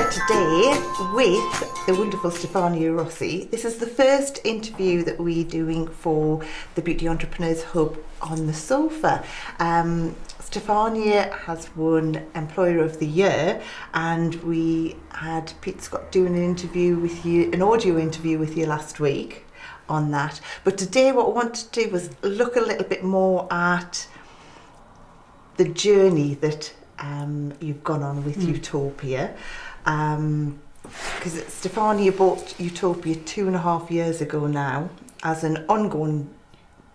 here today with the wonderful Stefania Rossi. This is the first interview that we're doing for the Beauty Entrepreneurs Hub on the Sofa. Stefania has won Employer of the Year, and we had Pete Scott doing an audio interview with you last week on that. But today what I wanted to do was look a little bit more at the journey that you've gone on with Utopia, because Stefania bought Utopia 2.5 years ago now as an ongoing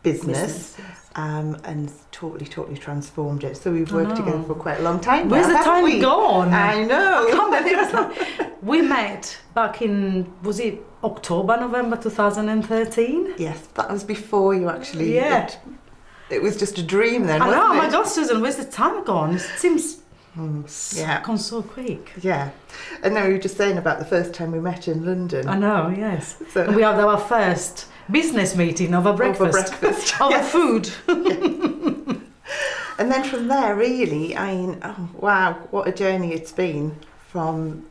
business, yes. And totally transformed it. So we've worked together for quite a long time. Where's the time gone? I know. I can't believe it's not. We met back in, was it October, November 2013? Yes, that was before you actually. Yeah. It was just a dream then, I know. wasn't it? My God, Susan, where's the time gone? It seems gone so quick. Yeah. And then we were just saying about the first time we met in London. I know, yes. So, and we had our first business meeting over breakfast. Over food. Yeah. And then from there, really, I mean, wow, what a journey it's been from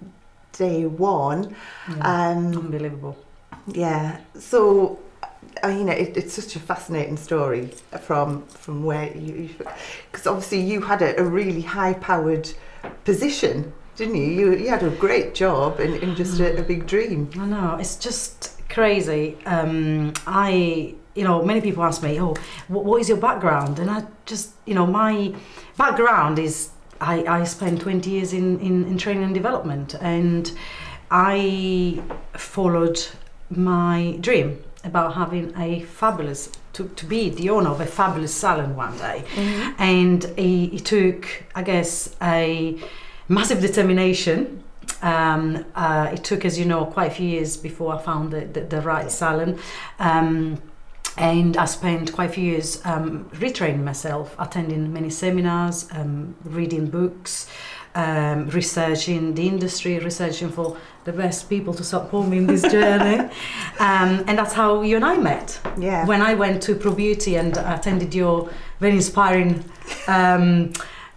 day one. Yeah, unbelievable. Yeah. So, it's such a fascinating story from where you, because obviously you had a really high-powered position, didn't you? You had a great job and just a big dream. I know, it's just crazy. Many people ask me, what is your background? And I just, my background is I spent 20 years in training and development, and I followed my dream about having a fabulous, to be the owner of a fabulous salon one day. Mm-hmm. And it took, I guess, a massive determination. It took, as you know, quite a few years before I found the right salon. And I spent quite a few years retraining myself, attending many seminars, reading books, researching the industry, researching for the best people to support me in this journey. And that's how you and I met. Yeah. When I went to Pro Beauty and attended your very inspiring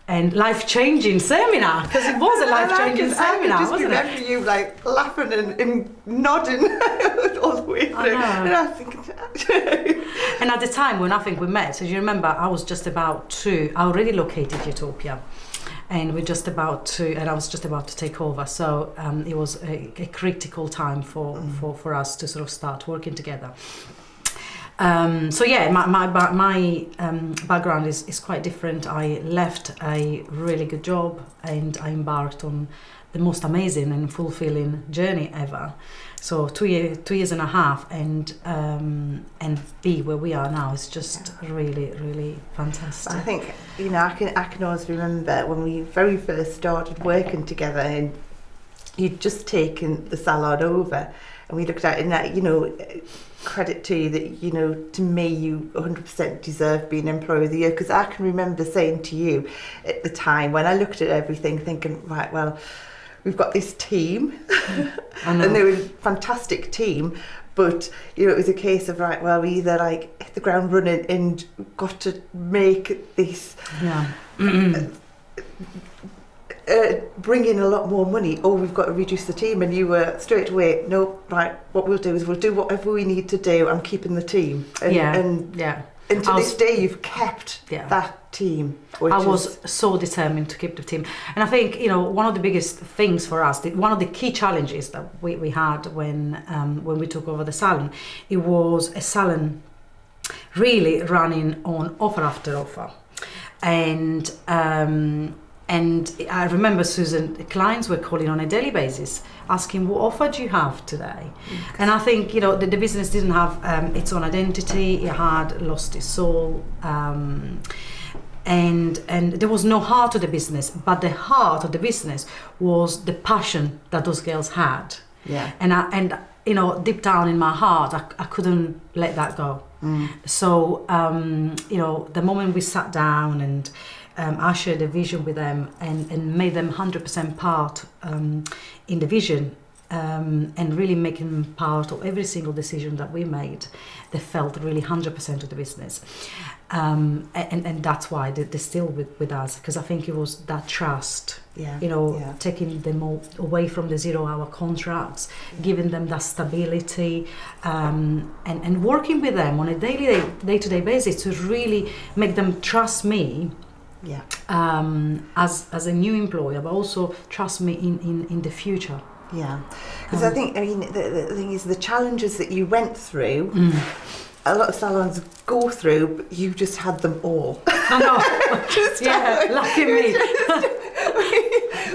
and life-changing seminar, because it was a life-changing seminar, wasn't it? I could just remember you laughing and nodding all the way through. And I was thinking... And at the time when I think we met, so you remember, I was just about to, I already located Utopia, and I was just about to take over. So it was a critical time for us to sort of start working together. My background is quite different. I left a really good job and I embarked on the most amazing and fulfilling journey ever. So 2 years and a half, and be where we are now is just really fantastic. I think I can always remember when we very first started working together, and you'd just taken the salon over, and we looked at it, and credit to you that to me you 100% deserve being Employer of the Year, because I can remember saying to you at the time when I looked at everything thinking, right, well, we've got this team and they were a fantastic team, but it was a case of, right, well, we either hit the ground running and got to make this bring in a lot more money, or we've got to reduce the team. And you were straight away, no, right, what we'll do is we'll do whatever we need to do. I'm keeping the team. And to this day you've kept that team. I was so determined to keep the team. And I think, one of the biggest things for us, one of the key challenges that we had when we took over the salon, it was a salon really running on offer after offer. And I remember, Susan, clients were calling on a daily basis asking, what offer do you have today? And I think, the business didn't have its own identity. It had lost its soul. And there was no heart to the business, but the heart of the business was the passion that those girls had. Yeah. And deep down in my heart, I couldn't let that go. So, the moment we sat down and I shared a vision with them and made them 100% part in the vision, and really making them part of every single decision that we made. They felt really 100% of the business. And that's why they're still with us, because I think it was that trust, taking them all away from the 0-hour contracts, giving them that stability, and working with them on a day-to-day basis to really make them trust me as a new employer, but also trust me in the future. Yeah, because I mean, the thing is, the challenges that you went through, a lot of salons go through, but you just had them all. I know. Lucky me.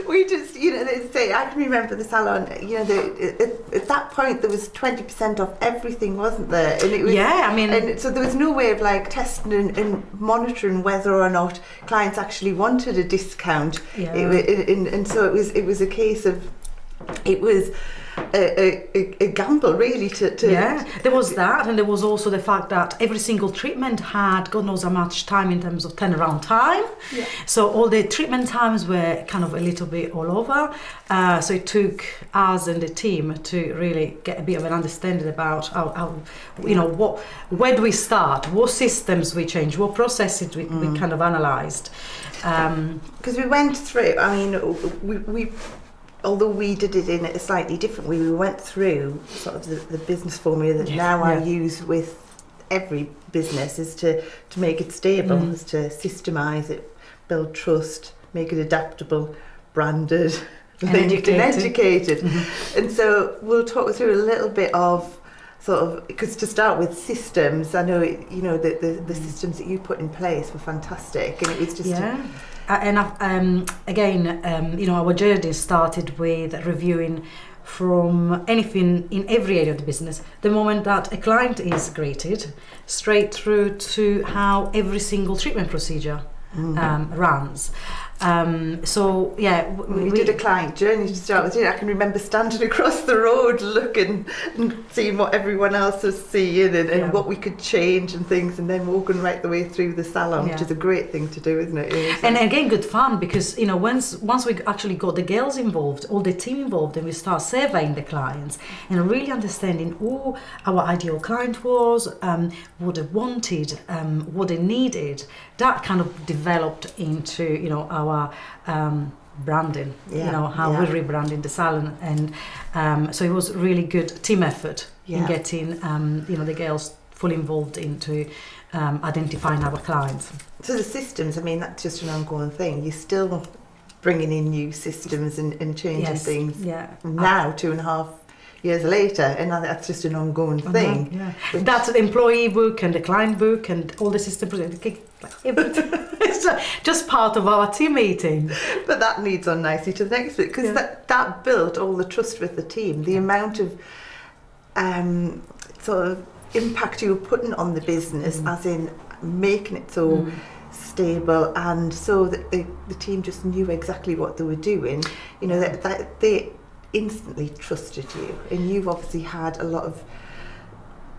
We just, they say, I can remember the salon, at that point there was 20% off everything, wasn't there? And it was, and so there was no way of like testing and monitoring whether or not clients actually wanted a discount. And so it was a case of, it was a gamble really to there was that, and there was also the fact that every single treatment had God knows how much time in terms of turnaround time, so all the treatment times were kind of a little bit all over, so it took us and the team to really get a bit of an understanding about how where do we start, what systems we change, what processes we kind of analysed, because we went through, I mean, we although we did it in a slightly different way, we went through sort of the business formula that I use with every business, is to make it stable, is to systemise it, build trust, make it adaptable, branded, linked and educated. And so we'll talk through a little bit of sort of, because to start with systems, I know, the systems that you put in place were fantastic, and it was just... our journey started with reviewing from anything in every area of the business. The moment that a client is greeted, straight through to how every single treatment procedure runs. We did a client journey to start with. I can remember standing across the road looking and seeing what everyone else was seeing and what we could change and things, and then walking right the way through the salon, which is a great thing to do, isn't it? And again, good fun, because once we actually got the girls involved, all the team involved, and we start surveying the clients and really understanding who our ideal client was, what they wanted, what they needed. That kind of developed into our branding, how we're rebranding the salon, and so it was really good team effort in getting the girls fully involved into identifying our clients. So the systems, I mean, that's just an ongoing thing. You're still bringing in new systems and changing things now, 2.5 years later, and that's just an ongoing thing. That's the employee book and the client book and all the systems, it's just part of our team meeting. But that leads on nicely to the next bit, because that built all the trust with the team, the amount of sort of impact you were putting on the business, as in making it so stable, and so that the team just knew exactly what they were doing, that they instantly trusted you, and you've obviously had a lot of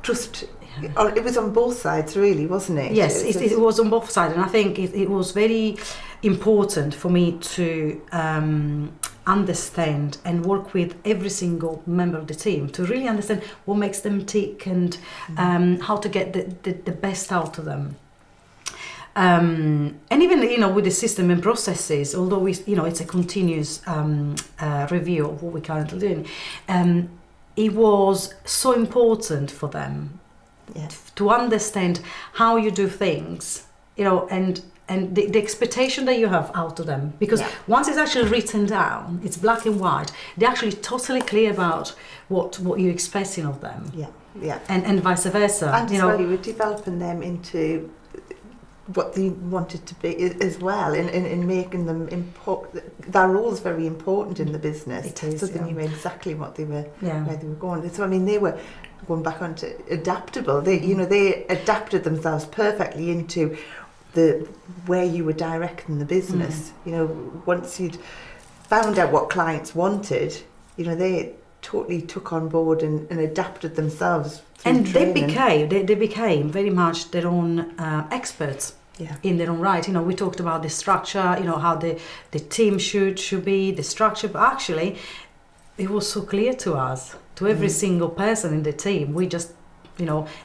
trust. It was on both sides, really, wasn't it? Yes, it was on both sides, and I think it was very important for me to understand and work with every single member of the team to really understand what makes them tick and how to get the best out of them. And even with the system and processes, although it's a continuous review of what we're currently doing, it was so important for them to understand how you do things, and the expectation that you have out of them, because once it's actually written down, it's black and white, they're actually totally clear about what you're expecting of them, and vice versa. And as well, you were developing them into what they wanted to be as well, in making them their role's very important in the business. It is, so they knew exactly what they were, where they were going. So I mean, they were going back onto adaptable. They adapted themselves perfectly into where you were directing the business. Once you'd found out what clients wanted, they totally took on board and adapted themselves. And they became very much their own experts in their own right. We talked about the structure, how the team should be, the structure, but actually it was so clear to us, to every single person in the team. We just,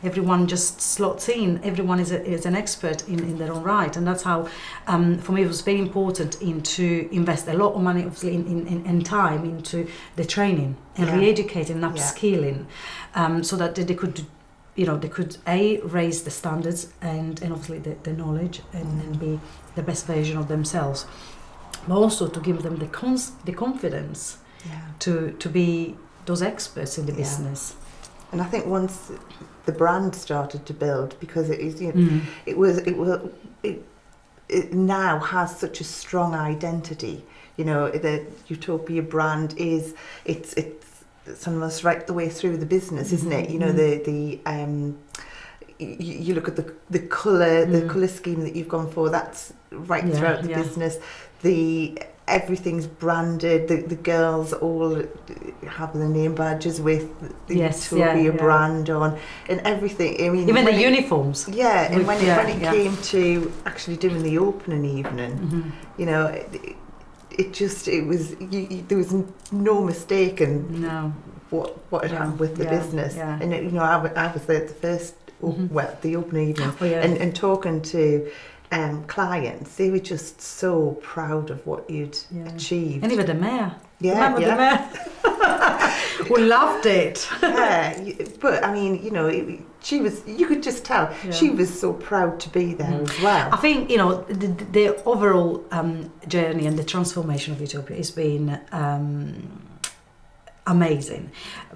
everyone just slots in. Everyone is an expert in their own right, and that's how, for me, it was very important to invest a lot of money, obviously, in time into the training and re-educating and upskilling, so that they could, they could raise the standards and obviously the knowledge and be the best version of themselves, but also to give them the confidence to be those experts in the business. And I think once the brand started to build, because it is, it now has such a strong identity. The Utopia brand it's almost right the way through the business, isn't it? You look at the colour scheme that you've gone for. That's right throughout the business. Everything's branded. The girls all have the name badges with the Utopia brand on, and everything. I mean, even the uniforms. Yeah, and when it came to actually doing the opening evening, there was no mistaking what had happened with the business. Yeah. And I was there at the first, the opening evening, and talking to clients. They were just so proud of what you'd achieved. And even the mayor. Yeah, remember the mayor? We loved it. But I mean, she was. You could just tell she was so proud to be there as well. I think the overall journey and the transformation of Utopia has been amazing,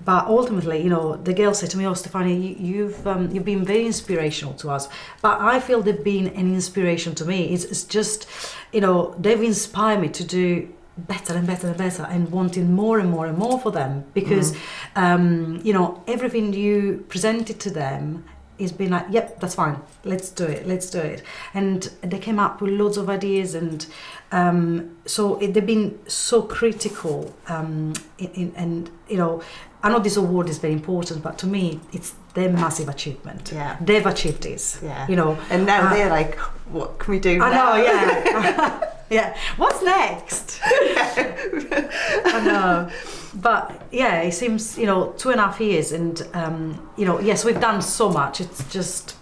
but ultimately, the girls said to me, "Oh, Stefania, you've been very inspirational to us." But I feel they've been an inspiration to me. It's just, they've inspired me to do better and better and better, and wanting more and more and more for them, because everything you presented to them is been like, yep, that's fine, let's do it, and they came up with loads of ideas, and they've been so critical, and I know this award is very important, but to me it's their massive achievement. They've achieved this, and now they're like, what can we do now? I know, yeah. What's next? I know. But it seems, 2.5 years, and yes, we've done so much. It's just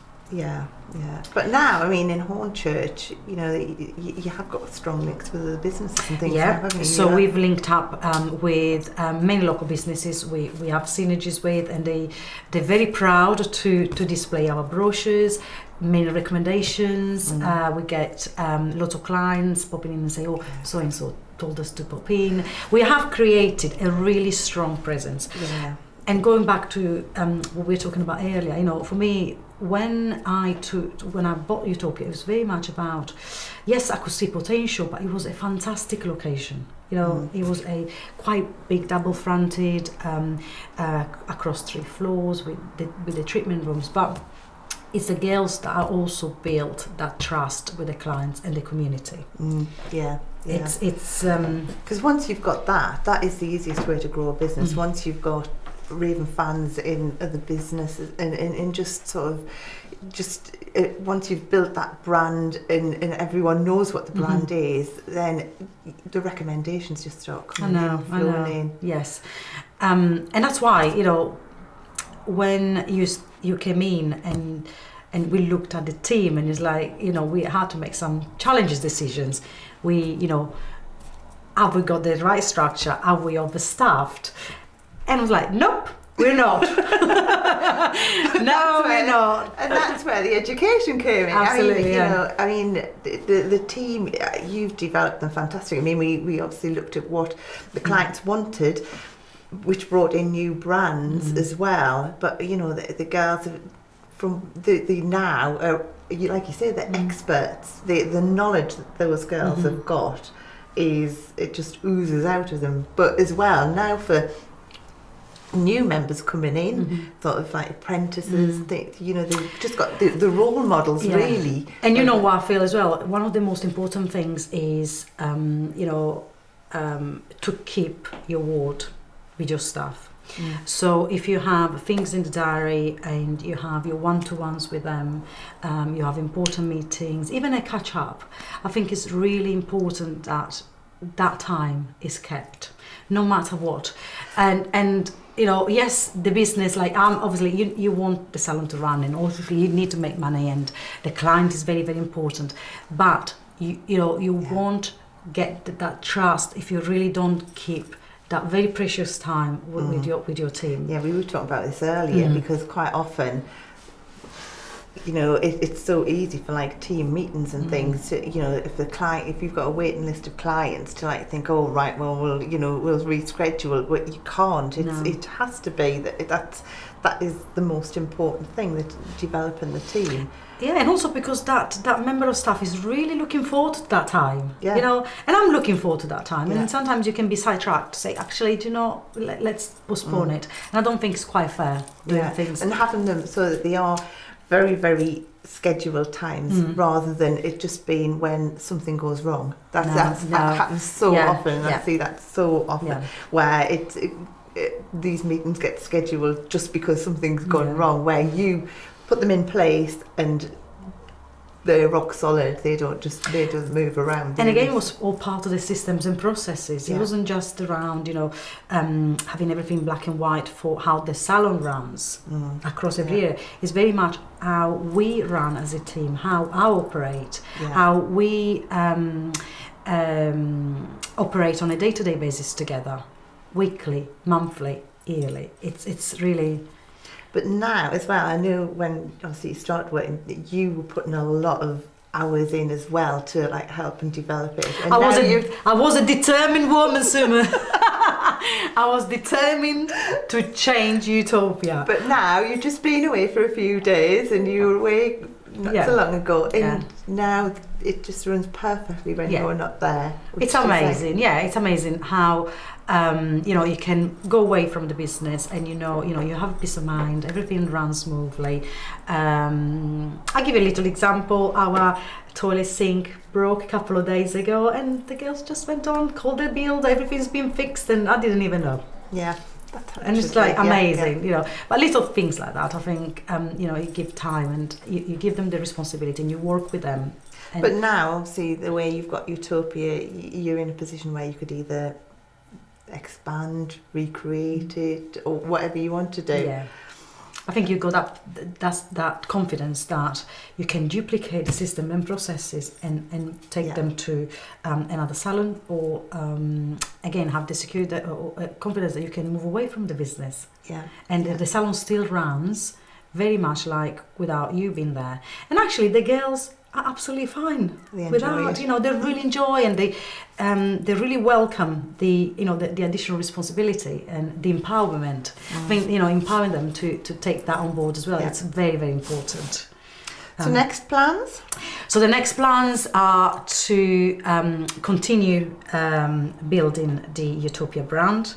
But now, I mean, in Hornchurch, you have got strong links with other businesses and things. Haven't you? So we've linked up with many local businesses. We have synergies with, and they're very proud to display our brochures, many recommendations. We get lots of clients popping in and say, "Oh, so and so told us to pop in." We have created a really strong presence. And going back to what we were talking about earlier, for me, when I bought Utopia, it was very much about, yes, I could see potential, but it was a fantastic location. It was a quite big double-fronted, across 3 floors with the treatment rooms, but it's the girls that are also built that trust with the clients and the community. It's because once you've got that is the easiest way to grow a business. Once you've got raving fans in other businesses, and just sort of once you've built that brand and everyone knows what the brand is, then the recommendations just start coming in. Yes, and that's why when you came in and we looked at the team, and it's like, we had to make some challenges decisions. We, have we got the right structure? Are we overstaffed? And I was like, nope, we're not. No, we're not. And that's where the education came in. Absolutely, I mean, the team, you've developed them fantastic. I mean, we obviously looked at what the clients wanted, which brought in new brands as well. But, the girls from the now are, like you say, the experts. The knowledge that those girls have got it just oozes out of them. But as well, now for new members coming in, sort of like apprentices, they've just got the role models, really. And what I feel as well, one of the most important things is to keep your word with your staff. So if you have things in the diary and you have your one-to-ones with them, you have important meetings, even a catch-up, I think it's really important that that time is kept, no matter what. And you know, yes, the business, like obviously you want the salon to run, and obviously you need to make money, and the client is very, very important. But you won't get that trust if you really don't keep that very precious time with your team. Yeah, we were talking about this earlier, because quite often, you know, it's so easy for like team meetings and things to, you know, if you've got a waiting list of clients, to like think, oh right, well we'll reschedule, but you can't. It has to be that is the most important thing, that developing the team. Yeah, and also because that member of staff is really looking forward to that time. Yeah. You know, and I'm looking forward to that time. Yeah. And sometimes you can be sidetracked to say, actually, do you know, let's postpone it. And I don't think it's quite fair doing things. And having them so that they are very, very scheduled times, rather than it just being when something goes wrong. That happens so often. And I see that so often, where these meetings get scheduled just because something's gone wrong, where you put them in place and they're rock solid. They don't move around. And again, it was all part of the systems and processes. It wasn't just around, you know, having everything black and white for how the salon runs across every year. It's very much how we run as a team, how I operate, how we operate on a day-to-day basis together, weekly, monthly, yearly. It's really. But now as well, I know when obviously you started working, you were putting a lot of hours in as well to like help and develop it. And I was a determined woman, Suma. I was determined to change Utopia. But now you've just been away for a few days, and you were away not so long ago, and now it just runs perfectly when you're not there. It's amazing. It's amazing how you know, you can go away from the business and you know you have peace of mind, everything runs smoothly. I'll give you a little example. Our toilet sink broke a couple of days ago, and the girls just went on, called the builder, everything's been fixed, and I didn't even know. And it's like amazing, you know. But little things like that, I think, you know, you give time and you give them the responsibility and you work with them. But now, obviously, the way you've got Utopia, you're in a position where you could either expand, recreate it, or whatever you want to do. Yeah. I think you got that confidence that you can duplicate the system and processes and take them to another salon, or again have the security or confidence that you can move away from the business. And the salon still runs very much like without you being there. And actually the girls are absolutely fine without, you know, they really enjoy, and they really welcome the additional responsibility and the empowerment. I think, you know, empowering them to take that on board as well. It's very, very important. So next plans? So the next plans are to continue building the Utopia brand.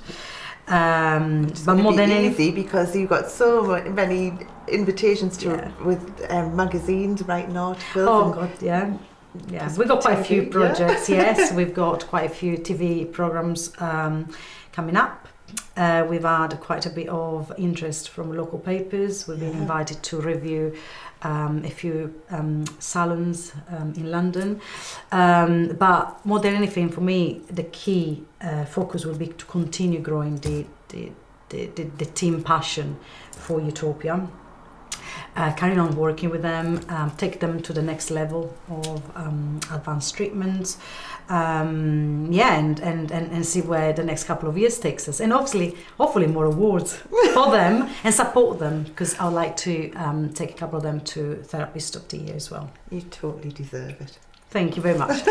But more than easy because you've got so many invitations to with magazines, writing articles. Oh God, yeah. We've got quite a few projects. Yes, we've got quite a few TV programs coming up. We've had quite a bit of interest from local papers. We've been invited to review a few salons in London. But more than anything, for me, the key focus will be to continue growing the team passion for Utopia. Carrying on working with them, take them to the next level of advanced treatments, and see where the next couple of years takes us, and obviously, hopefully more awards for them and support them, because I would like to take a couple of them to Therapist of the Year as well. You totally deserve it. Thank you very much.